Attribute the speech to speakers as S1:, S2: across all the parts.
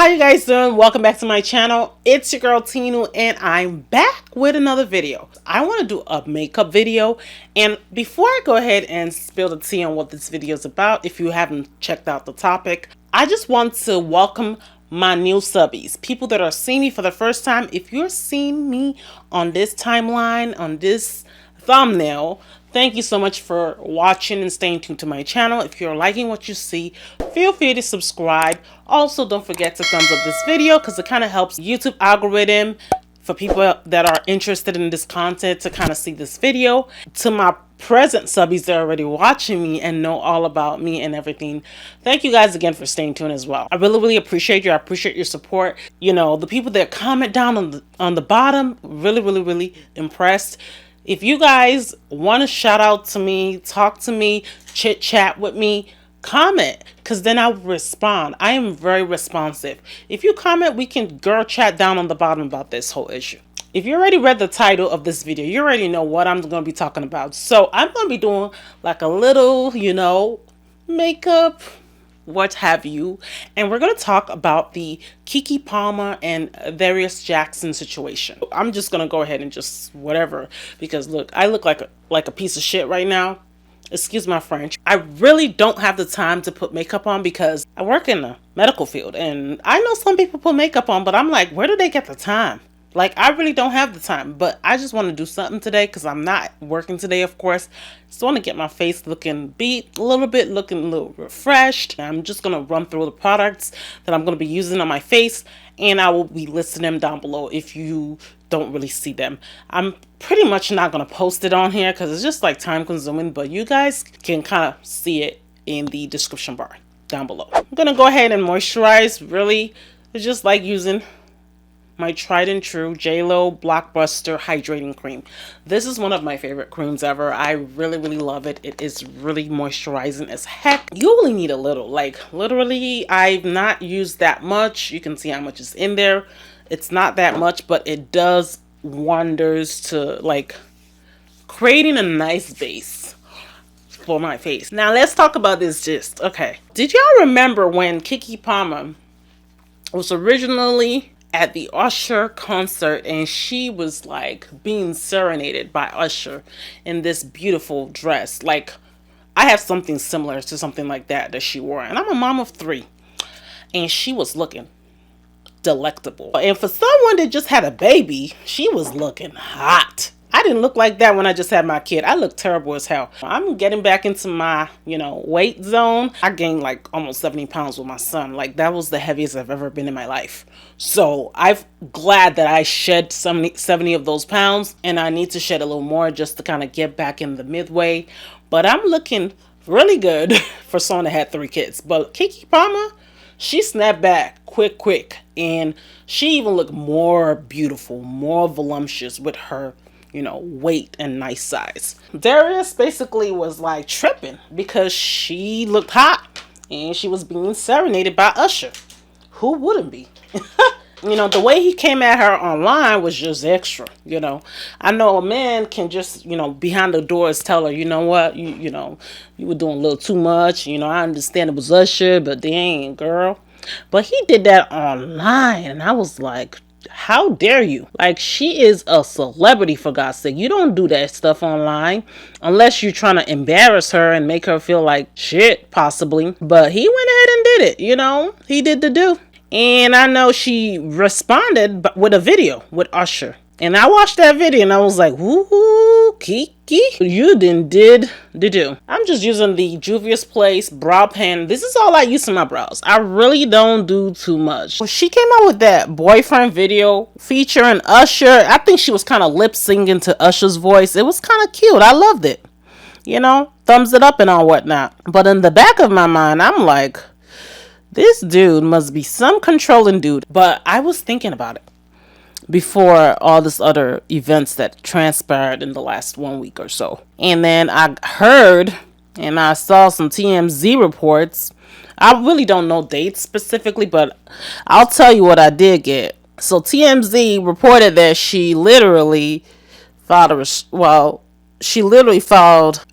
S1: How you guys doing? Welcome back to my channel. It's your girl Tinu and I'm back with another video. I want to do a makeup video, and before I go ahead and spill the tea on what this video is about, if you haven't checked out the topic, I just want to welcome my new subbies, people that are seeing me for the first time. If you're seeing me on this timeline, on this thumbnail, thank you so much for watching and staying tuned to my channel. If you're liking what you see, feel free to subscribe. Also, don't forget to thumbs up this video because it kind of helps YouTube algorithm for people that are interested in this content to kind of see this video. To my present subbies that are already watching me and know all about me and everything, thank you guys again for staying tuned as well. I really appreciate you. I appreciate your support. You know, the people that comment down on the bottom, really impressed. If you guys want to shout out to me, talk to me, chit chat with me, comment, because then I'll respond. I am very responsive. If you comment, we can girl chat down on the bottom about this whole issue. If you already read the title of this video, you already know what I'm going to be talking about. So I'm going to be doing like a little, you know, makeup, what have you, and we're going to talk about the Keke Palmer and Darius Jackson situation. I'm just going to go ahead and just whatever, because look, I look like a piece of shit right now. Excuse my French. I really don't have the time to put makeup on because I work in the medical field, and I know some people put makeup on, but I'm like, where do they get the time? Like, I really don't have the time, but I just want to do something today because I'm not working today, of course. Just want to get my face looking beat a little bit, looking a little refreshed. I'm just going to run through the products that I'm going to be using on my face, and I will be listing them down below if you don't really see them. I'm pretty much not going to post it on here because it's just like time consuming, but you guys can kind of see it in the description bar down below. I'm going to go ahead and moisturize. Really, it's just like using my tried and true JLo Blockbuster Hydrating Cream. This is one of my favorite creams ever. I really love it. It is really moisturizing as heck. You only need a little, like literally I've not used that much. You can see how much is in there. It's not that much, but it does wonders to like creating a nice base for my face. Now let's talk about this gist. Okay, did y'all remember when Keke Palmer was originally at the Usher concert and she was like being serenaded by Usher in this beautiful dress? Like, I have something similar to something like that she wore, and I'm a mom of 3, and she was looking delectable. And for someone that just had a baby, she was looking hot. I didn't look like that when I just had my kid. I look terrible as hell. I'm getting back into my, you know, weight zone. I gained like almost 70 pounds with my son. Like, that was the heaviest I've ever been in my life. So I'm glad that I shed 70 of those pounds, and I need to shed a little more just to kind of get back in the midway. But I'm looking really good for someone that had 3 kids. But Keke Palmer, she snapped back quick, and she even looked more beautiful, more voluptuous with her, you know, weight and nice size. Darius basically was like tripping because she looked hot and she was being serenaded by Usher. Who wouldn't be? You know, the way he came at her online was just extra. You know, I know a man can just, you know, behind the doors tell her, you know what, you know, you were doing a little too much. You know, I understand it was Usher, but dang, girl. But he did that online, and I was like, how dare you? Like, she is a celebrity, for God's sake. You don't do that stuff online unless you're trying to embarrass her and make her feel like shit, possibly. But he went ahead and did it. You know, he did the do. And I know she responded with a video with Usher. And I watched that video and I was like, woohoo, Keke, you did the do. I'm just using the Juvia's Place brow pen. This is all I use in my brows. I really don't do too much. Well, she came out with that boyfriend video featuring Usher. I think she was kind of lip syncing to Usher's voice. It was kind of cute. I loved it. You know, thumbs it up and all whatnot. But in the back of my mind, I'm like, this dude must be some controlling dude. But I was thinking about it before all this other events that transpired in the last 1 week or so. And then I heard and I saw some TMZ reports. I really don't know dates specifically, but I'll tell you what I did get. So TMZ reported that she literally filed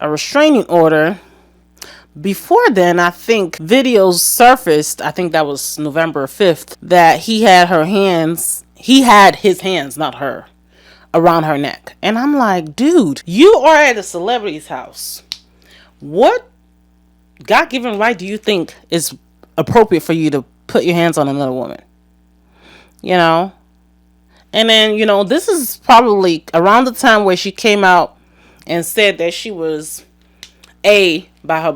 S1: a restraining order before then, I think videos surfaced, I think that was November 5th, that he had his hands, not her, around her neck. And I'm like, dude, you are at a celebrity's house. What God-given right do you think is appropriate for you to put your hands on another woman? You know? And then, you know, this is probably around the time where she came out and said that she was by her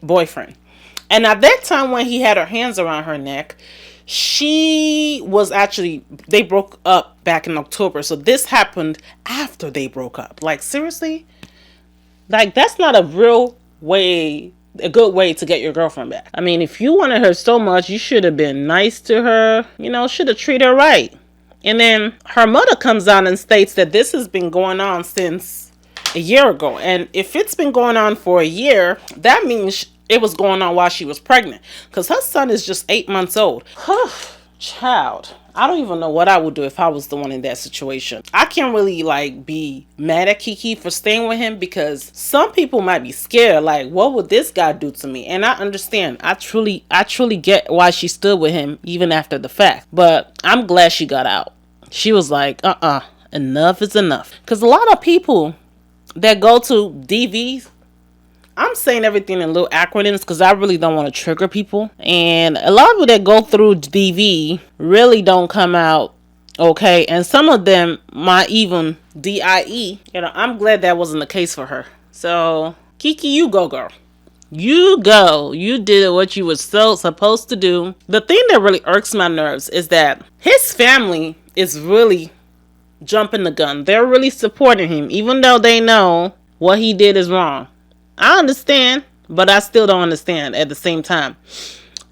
S1: boyfriend. And at that time when he had her hands around her neck, they broke up back in October. So this happened after they broke up. Like, seriously? Like, that's not a good way to get your girlfriend back. I mean, if you wanted her so much, you should have been nice to her, you know, should have treated her right. And then her mother comes out and states that this has been going on since a year ago. And if it's been going on for a year, that means it was going on while she was pregnant. Because her son is just 8 months old. Child. I don't even know what I would do if I was the one in that situation. I can't really be mad at Keke for staying with him, because some people might be scared. Like, what would this guy do to me? And I understand. I truly get why she stood with him even after the fact. But I'm glad she got out. She was like, enough is enough. Because a lot of people that go to DVs, I'm saying everything in little acronyms because I really don't want to trigger people. And a lot of people that go through DV really don't come out okay. And some of them might even DIE. You know, I'm glad that wasn't the case for her. So, Keke, you go, girl. You go. You did what you were supposed to do. The thing that really irks my nerves is that his family is really jumping the gun. They're really supporting him, even though they know what he did is wrong. I understand, but I still don't understand at the same time.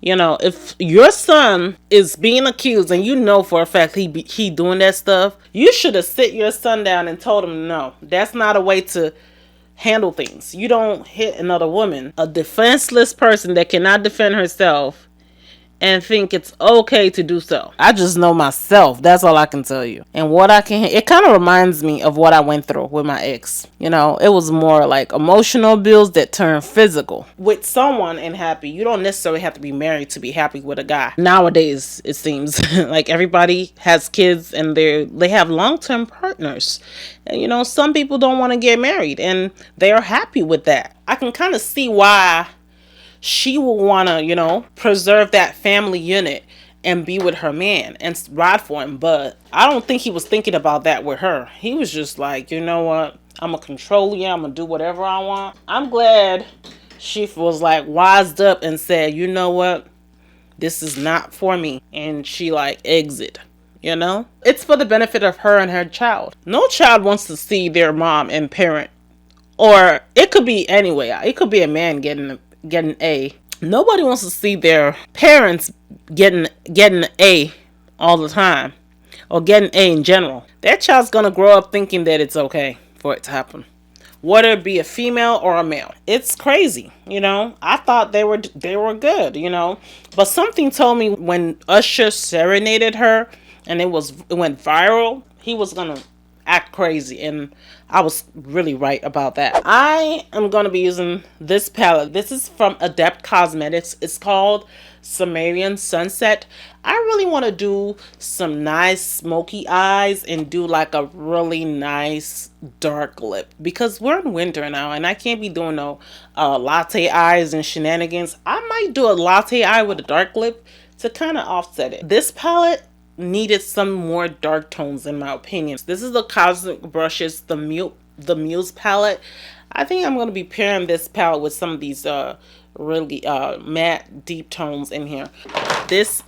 S1: You know, if your son is being accused and you know for a fact he doing that stuff, you should have sit your son down and told him, no, that's not a way to handle things. You don't hit another woman, a defenseless person that cannot defend herself, and think it's okay to do so. I just know myself. That's all I can tell you. And it kind of reminds me of what I went through with my ex. You know, it was more like emotional bills that turned physical. With someone and happy, you don't necessarily have to be married to be happy with a guy. Nowadays, it seems like everybody has kids and they have long-term partners. And, you know, some people don't want to get married and they are happy with that. I can kind of see why she will want to, you know, preserve that family unit and be with her man and ride for him. But I don't think he was thinking about that with her. He was just like, you know what? I'm going to control you. I'm going to do whatever I want. I'm glad she was like wised up and said, you know what? This is not for me. And she exit. You know? It's for the benefit of her and her child. No child wants to see their mom and parent. Or it could be anyway. It could be a man getting A. Nobody wants to see their parents getting an A all the time, or getting A in general. That child's gonna grow up thinking that it's okay for it to happen, whether it be a female or a male. It's crazy, you know. I thought they were good, you know, but something told me when Usher serenaded her and it went viral, he was gonna act crazy, and I was really right about that. I am going to be using this palette. This is from Adept Cosmetics. It's called Samarian Sunset. I really want to do some nice smoky eyes and do a really nice dark lip, because we're in winter now and I can't be doing no latte eyes and shenanigans. I might do a latte eye with a dark lip to kind of offset it. This palette needed some more dark tones in my opinion. This is the Cosmic Brushes, the Muse palette. I think I'm going to be pairing this palette with some of these really matte deep tones in here. This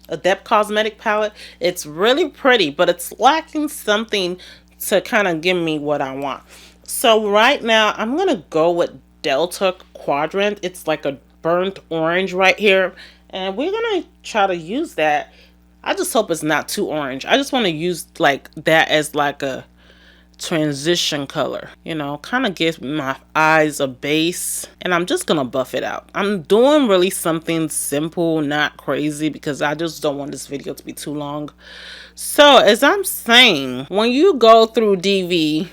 S1: Adept Cosmetic palette, it's really pretty, but it's lacking something to kind of give me what I want. So right now I'm going to go with Delta Quadrant. It's like a burnt orange right here, and we're going to try to use that. I just hope it's not too orange. I just want to use that as a transition color, you know, kind of give my eyes a base, and I'm just gonna buff it out. I'm doing really something simple, not crazy, because I just don't want this video to be too long. So as I'm saying, when you go through DV,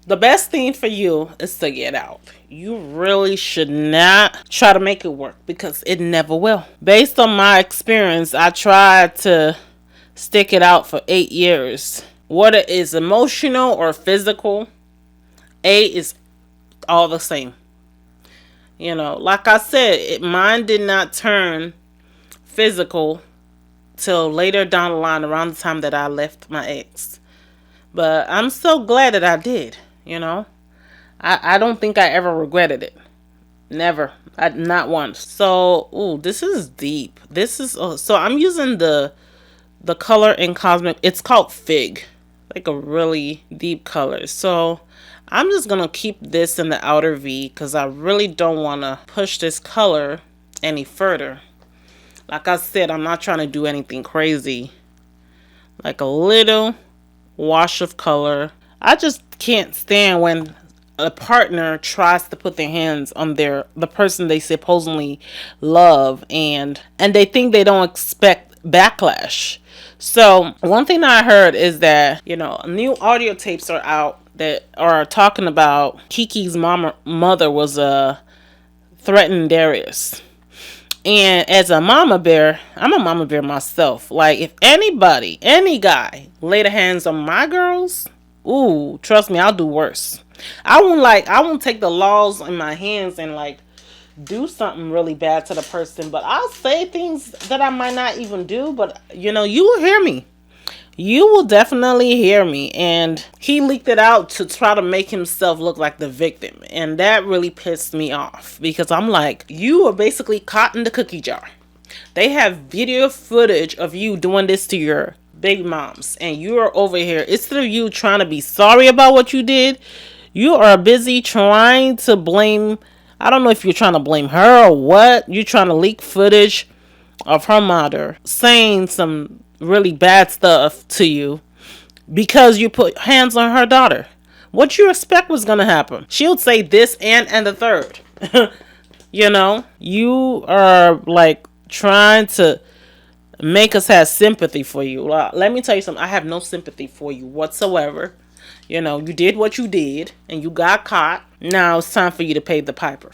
S1: The best thing for you is to get out. You really should not try to make it work because it never will. Based on my experience, I tried to stick it out for 8 years. Whether it's emotional or physical, is all the same. You know, like I said, mine did not turn physical till later down the line, around the time that I left my ex. But I'm so glad that I did, you know. I don't think I ever regretted it. Never. Not once. So, ooh, this is deep. This is, so I'm using the color in Cosmic. It's called Fig. Like a really deep color. So, I'm just going to keep this in the outer V because I really don't want to push this color any further. Like I said, I'm not trying to do anything crazy. Like a little wash of color. I just can't stand when a partner tries to put their hands on the person they supposedly love and they think they don't expect backlash. So one thing I heard is that, you know, new audio tapes are out that are talking about Keke's mother was threatening Darius. And as a mama bear, I'm a mama bear myself. Like, if anybody, any guy, lay their hands on my girls, ooh, trust me, I'll do worse. I won't take the laws in my hands and like do something really bad to the person, but I'll say things that I might not even do, but you know, you will hear me. You will definitely hear me. And he leaked it out to try to make himself look like the victim. And that really pissed me off because I'm like, you are basically caught in the cookie jar. They have video footage of you doing this to your baby moms. And you are over here. Instead of you trying to be sorry about what you did, you are busy trying to blame. I don't know if you're trying to blame her or what. You're trying to leak footage of her mother saying some really bad stuff to you because you put hands on her daughter. What you expect was gonna happen? She'll say this and the third. You know, you are like trying to make us have sympathy for you. Let me tell you something. I have no sympathy for you whatsoever. You know, you did what you did and you got caught. Now it's time for you to pay the piper,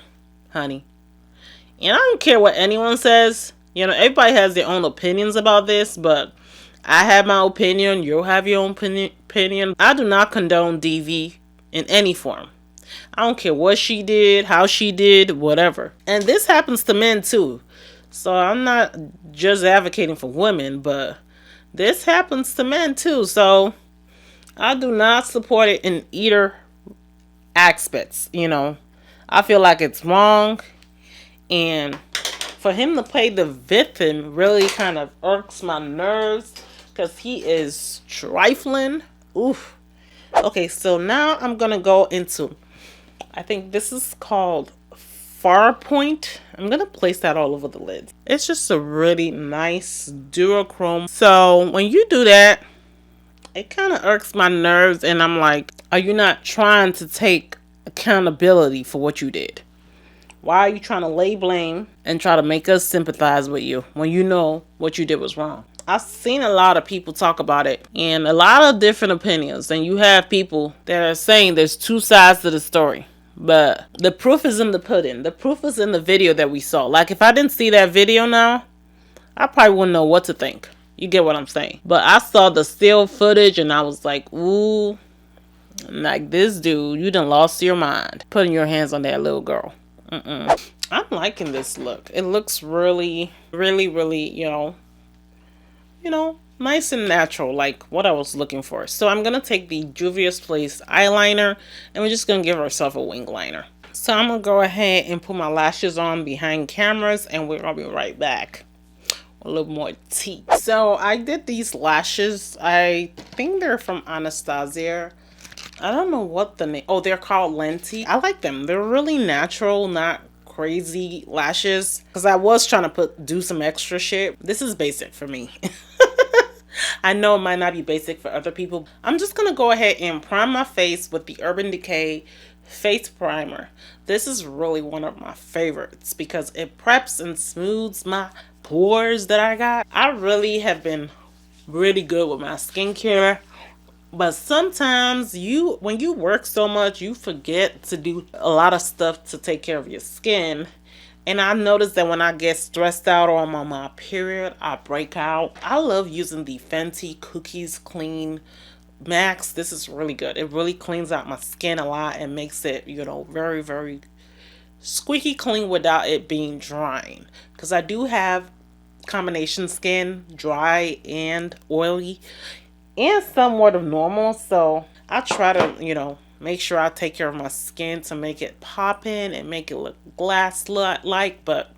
S1: honey. And I don't care what anyone says. You know, everybody has their own opinions about this, but I have my opinion. You'll have your own opinion. I do not condone DV in any form. I don't care what she did, how she did, whatever. And this happens to men too. So I'm not just advocating for women, but this happens to men too. So I do not support it in either aspects. You know, I feel like it's wrong. And for him to play the victim really kind of irks my nerves because he is trifling. Oof. Okay, so now I'm going to go into, I think this is called Far Point. I'm going to place that all over the lid. It's just a really nice duochrome. So when you do that, it kind of irks my nerves. And I'm like, are you not trying to take accountability for what you did? Why are you trying to lay blame and try to make us sympathize with you when you know what you did was wrong? I've seen a lot of people talk about it and a lot of different opinions. And you have people that are saying there's two sides to the story. But the proof is in the pudding. The proof is in the video that we saw. Like, if I didn't see that video now, I probably wouldn't know what to think. You get what I'm saying? But I saw the still footage and I was like, ooh, like this dude, you done lost your mind putting your hands on that little girl. I'm liking this look. It looks really, really, really, you know, nice and natural, like what I was looking for. So I'm going to take the Juvia's Place eyeliner and we're just going to give ourselves a wing liner. So I'm going to go ahead and put my lashes on behind cameras and we're going to be right back. A little more tea. So I did these lashes. I think they're from Anastasia. I don't know what the name. Oh, they're called Lenti. I like them. They're really natural, not crazy lashes. Because I was trying to do some extra shit. This is basic for me. I know it might not be basic for other people. I'm just going to go ahead and prime my face with the Urban Decay Face Primer. This is really one of my favorites because it preps and smooths my pores that I got. I really have been really good with my skincare. But sometimes when you work so much, you forget to do a lot of stuff to take care of your skin. And I noticed that when I get stressed out or I'm on my period, I break out. I love using the Fenty Cookies Clean Max. This is really good. It really cleans out my skin a lot and makes it, you know, very, very squeaky clean without it being drying. Because I do have combination skin, dry and oily, and somewhat of normal. So I try to, you know, make sure I take care of my skin to make it pop in and make it look glass like. But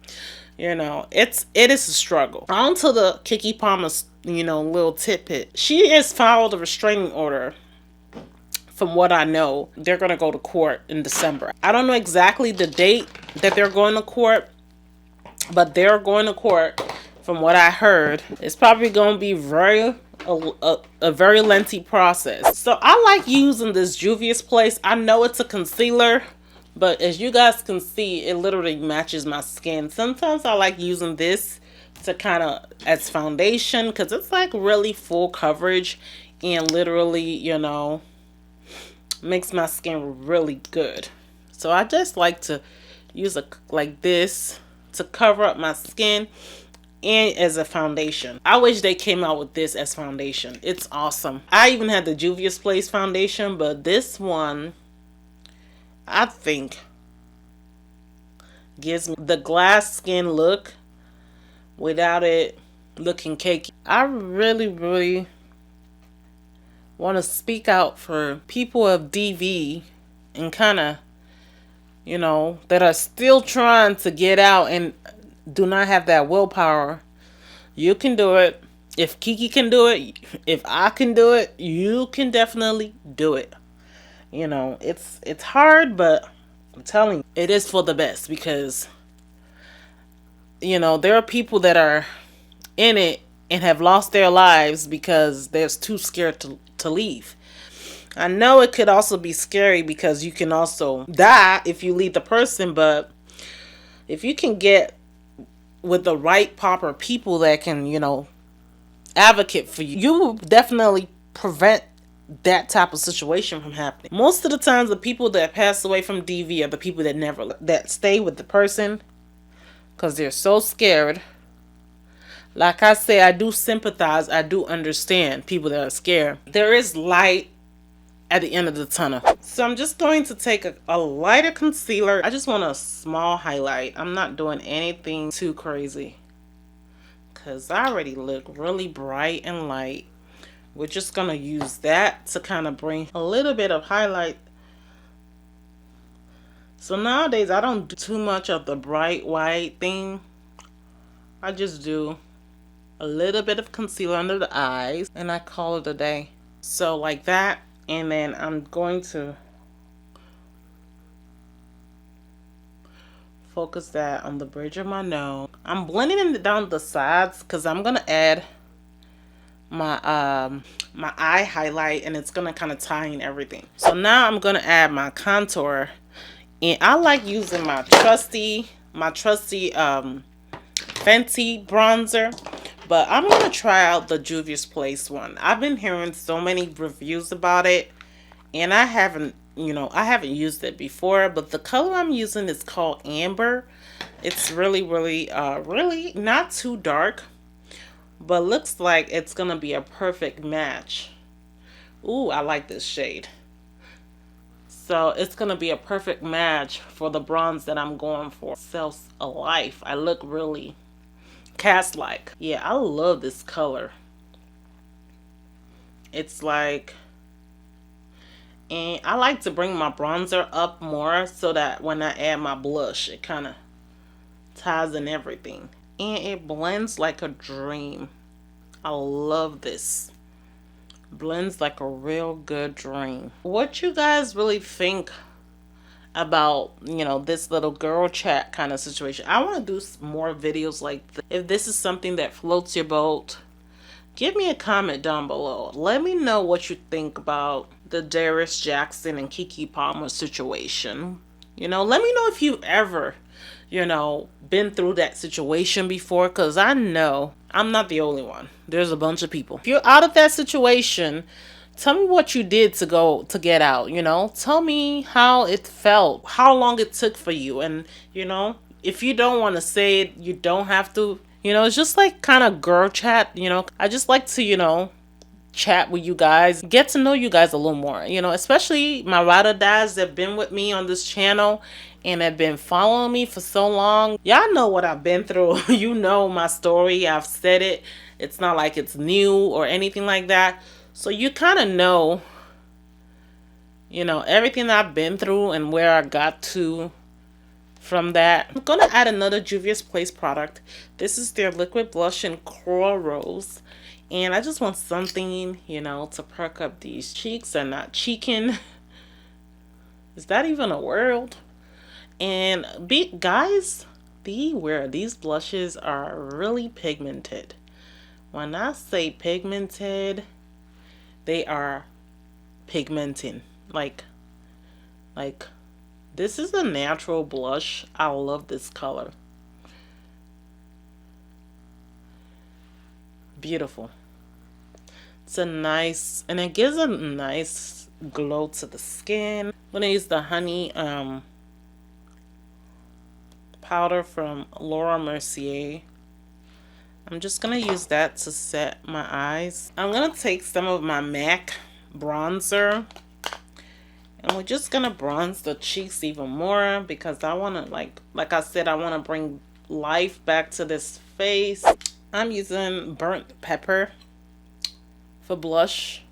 S1: you know, it is a struggle. On to the Keke Palmer's, you know, little tidbit. She has filed a restraining order. From what I know, they're going to go to court in December. I don't know exactly the date that they're going to court, but they're going to court. From what I heard, it's probably going to be a very lengthy process. So I like using this Juvia's Place. I know it's a concealer, but as you guys can see, it literally matches my skin. Sometimes I like using this to kind of as foundation because it's like really full coverage and literally, you know, makes my skin really good. So I just like to use like this to cover up my skin and as a foundation. I wish they came out with this as foundation. It's awesome. I even had the Juvia's Place foundation, but this one I think gives me the glass skin look without it looking cakey. I really want to speak out for people of DV and kind of, you know, that are still trying to get out and do not have that willpower. You can do it. If Keke can do it, if I can do it, you can definitely do it. You know, it's hard, but I'm telling you, it is for the best because, you know, there are people that are in it and have lost their lives because they're too scared to leave. I know it could also be scary because you can also die if you leave the person, but if you can get with the right proper people that can, you know, advocate for you, you will definitely prevent that type of situation from happening. Most of the times the people that pass away from DV are the people that stay with the person because they're so scared. Like I say, I do sympathize. I do understand people that are scared. There is light at the end of the tunnel. So I'm just going to take a lighter concealer. I just want a small highlight. I'm not doing anything too crazy because I already look really bright and light. We're just going to use that to kind of bring a little bit of highlight. So nowadays I don't do too much of the bright white thing. I just do a little bit of concealer under the eyes and I call it a day. So like that, and then I'm going to focus that on the bridge of my nose. I'm blending it down the sides because I'm gonna add my my eye highlight and it's gonna kind of tie in everything. So now I'm gonna add my contour, and I like using my trusty Fenty bronzer, but I'm gonna try out the Juvia's Place one. I've been hearing so many reviews about it and I haven't used it before, but the color I'm using is called Amber. It's really not too dark, but looks like it's gonna be a perfect match. Ooh, I like this shade. So it's gonna be a perfect match for the bronze that I'm going for. Self a life. I look really cast like. Yeah, I love this color. It's like, and I like to bring my bronzer up more so that when I add my blush, it kind of ties in everything. And it blends like a dream. I love this. Blends like a real good dream. What you guys really think about, you know, this little girl chat kind of situation? I want to do more videos like this. If this is something that floats your boat, give me a comment down below. Let me know what you think about the Darius Jackson and Keke Palmer situation. You know, let me know if you've ever, you know, been through that situation before, because I know I'm not the only one. There's a bunch of people. If you're out of that situation, Tell me what you did to get out, you know? Tell me how it felt, how long it took for you. And, you know, if you don't want to say it, you don't have to. You know, it's just like kind of girl chat, you know? I just like to, you know, chat with you guys, get to know you guys a little more, you know, especially my ride or dies that have been with me on this channel and have been following me for so long. Y'all know what I've been through. You know my story. I've said it. It's not like it's new or anything like that. So you kind of know, you know, everything I've been through and where I got to from that. I'm gonna add another Juvia's Place product. This is their liquid blush in Coral Rose. And I just want something, you know, to perk up these cheeks and not cheeking. Is that even a word? And guys, beware, these blushes are really pigmented. When I say pigmented, they are pigmenting. Like this is a natural blush. I love this color. Beautiful. It's a nice, and it gives a nice glow to the skin. I'm gonna use the honey powder from Laura Mercier. I'm just gonna use that to set my eyes. I'm gonna take some of my MAC bronzer, and we're just gonna bronze the cheeks even more because I wanna, like I said, I wanna bring life back to this face. I'm using burnt pepper for blush.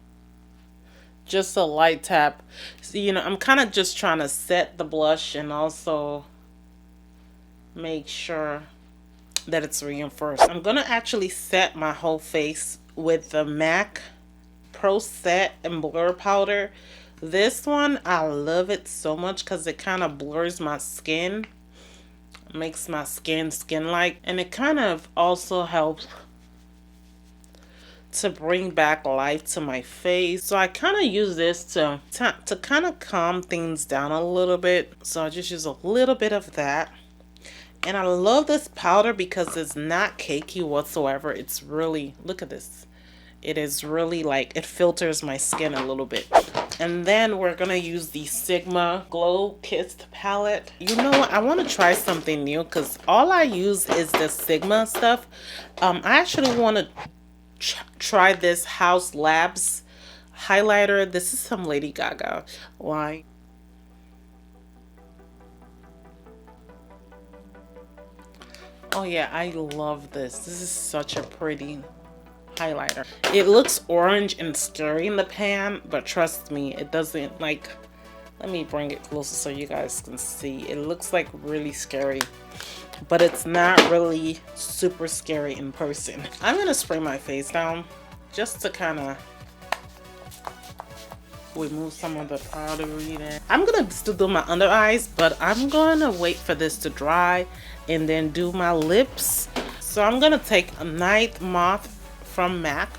S1: Just a light tap. So, you know, I'm kind of just trying to set the blush and also make sure that it's reinforced. I'm going to actually set my whole face with the MAC Pro Set and Blur Powder. This one, I love it so much because it kind of blurs my skin. Makes my skin skin-like. And it kind of also helps to bring back life to my face. So I kind of use this to kind of calm things down a little bit. So I just use a little bit of that. And I love this powder because it's not cakey whatsoever. It's really, look at this. It is really like, it filters my skin a little bit. And then we're going to use the Sigma Glow Kissed palette. You know what? I want to try something new because all I use is the Sigma stuff. I actually want to try this Haus Labs highlighter. This is some Lady Gaga line. Oh yeah, I love this. This is such a pretty highlighter. It looks orange and scary in the pan, but trust me, it doesn't. Like, let me bring it closer so you guys can see. It looks like really scary, but it's not really super scary in person. I'm gonna spray my face down just to kind of remove some of the powdery there. I'm gonna still do my under eyes, but I'm gonna wait for this to dry and then do my lips. So I'm gonna take a Nightmoth from MAC.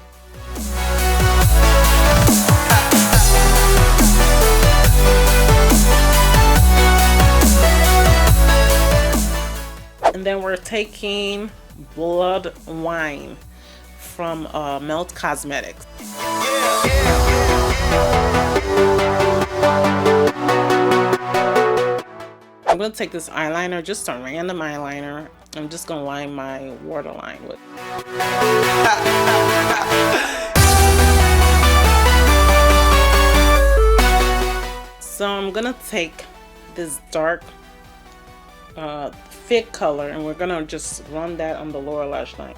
S1: And then we're taking Blood Wine from Melt Cosmetics. I'm going to take this eyeliner, just a random eyeliner. I'm just going to line my waterline with. So I'm going to take this dark Fit color and we're going to just run that on the lower lash line.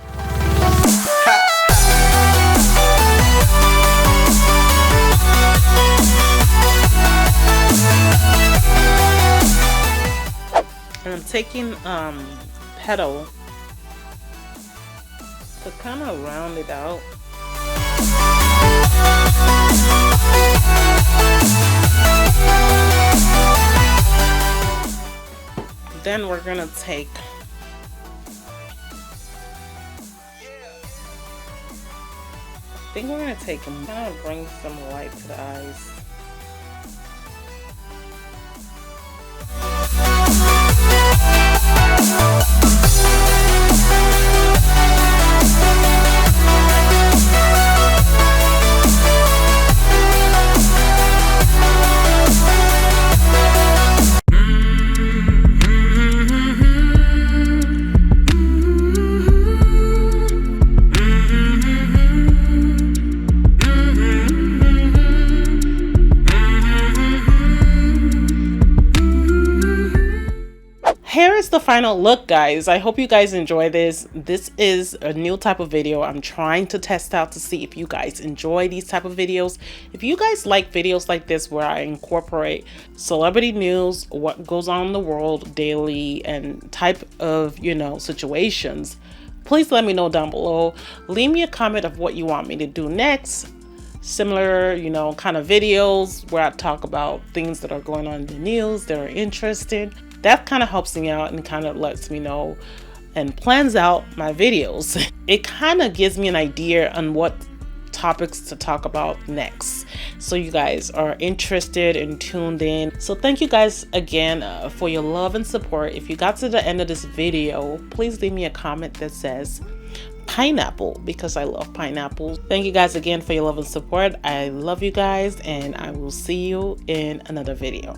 S1: And I'm taking Petal to kind of round it out. Then we're gonna take I think we're gonna take them, kind of bring some light to the eyes. here is the final look, guys. I hope you guys enjoy this. This is a new type of video I'm trying to test out to see if you guys enjoy these type of videos. If you guys like videos like this where I incorporate celebrity news, what goes on in the world daily, and type of, you know, situations, please let me know down below. Leave me a comment of what you want me to do next. Similar, you know, kind of videos where I talk about things that are going on in the news that are interesting. That kind of helps me out and kind of lets me know and plans out my videos. It kind of gives me an idea on what topics to talk about next, so you guys are interested and tuned in. So thank you guys again for your love and support. If you got to the end of this video, please leave me a comment that says pineapple, because I love pineapples. Thank you guys again for your love and support. I love you guys, and I will see you in another video.